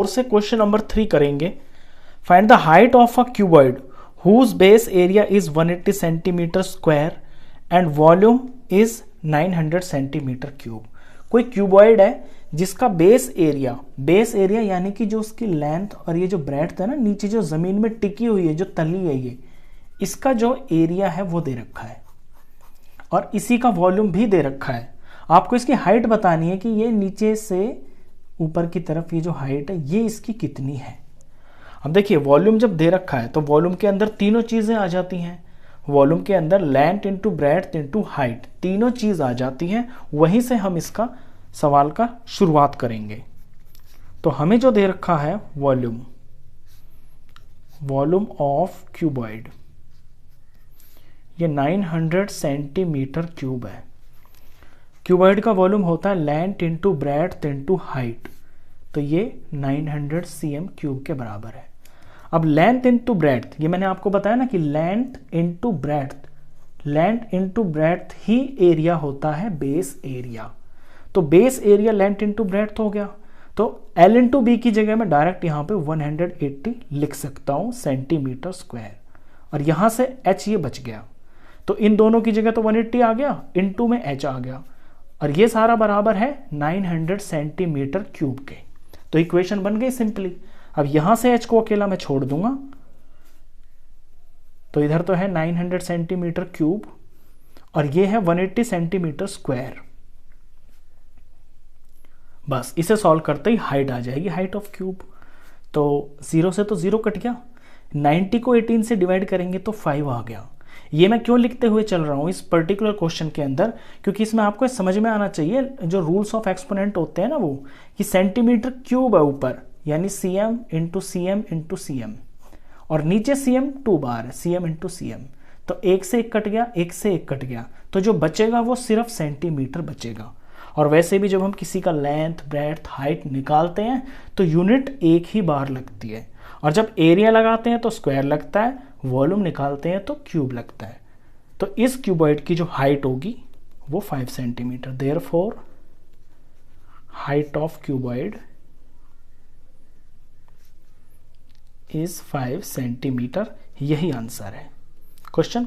और से question number 3 करेंगे। Find the height of a cuboid whose base area is 180 centimetre square and volume is 900 centimetre cube. कोई cuboid है जिसका base area यानी कि जो उसकी लेंथ और ये जो ब्रेड्थ है ना, नीचे जो जमीन में टिकी हुई है, जो तली है, ये इसका जो एरिया है वो दे रखा है और इसी का वॉल्यूम भी दे रखा है। आपको इसकी हाइट बतानी है कि ये नीचे से ऊपर की तरफ ये जो हाइट है ये इसकी कितनी है। अब देखिए वॉल्यूम जब दे रखा है तो वॉल्यूम के अंदर तीनों चीजें आ जाती हैं। वॉल्यूम के अंदर length into breadth into height तीनों चीज आ जाती हैं। वहीं से हम इसका सवाल का शुरुआत करेंगे। तो हमें जो दे रखा है वॉल्यूम ऑफ क्यूबॉइड ये 900 सेंटीमीटर क्यूब है। क्यूबॉइड का वॉल्यूम होता है length into breadth into height, तो ये 900 cm क्यूब के बराबर है। अब लेंथ इंटू ब्रेड्थ, ये मैंने आपको बताया ना कि लेंथ इंटू ब्रेड्थ ही एरिया होता है बेस एरिया। तो base area length into breadth हो गया, तो L इंटू बी की जगह मैं डायरेक्ट यहां पे 180 लिख सकता हूं सेंटीमीटर स्क्वायर, और यहां से H ये बच गया, तो इन दोनों की जगह तो 180 आ गया, इंटू में H आ गया, और ये सारा बराबर है 900 सेंटीमीटर क्यूब के। तो इक्वेशन बन गई सिंपली। अब यहां से H को अकेला मैं छोड़ दूंगा, तो इधर तो है 900 सेंटीमीटर क्यूब और ये है 180 सेंटीमीटर स्क्वायर। बस इसे सॉल्व करते ही हाइट आ जाएगी, हाइट ऑफ क्यूब। तो 0 से तो 0 कट गया, 90 को 18 से डिवाइड करेंगे तो 5 आ गया। ये मैं क्यों लिखते हुए चल रहा हूं इस पर्टिकुलर क्वेश्चन के अंदर, क्योंकि इसमें आपको समझ में आना चाहिए जो रूल्स ऑफ एक्सपोनेंट होते हैं ना, वो कि सेंटीमीटर क्यूब है ऊपर, यानी cm into cm into cm, और नीचे cm 2 बार है, cm इंटू cm। तो 1 से 1 कट गया, 1 से 1 कट गया, तो जो बचेगा वो सिर्फ सेंटीमीटर बचेगा। और वैसे भी जब हम किसी का लेंथ ब्रेड्थ हाइट निकालते हैं तो यूनिट एक ही बार लगती है, और जब एरिया लगाते हैं तो स्क्वायर लगता है, वॉल्यूम निकालते हैं तो क्यूब लगता है। तो इस क्यूबॉइड की जो हाइट होगी वो 5 centimetre. Therefore height of cuboid is 5 centimetre. यही आंसर है क्वेश्चन।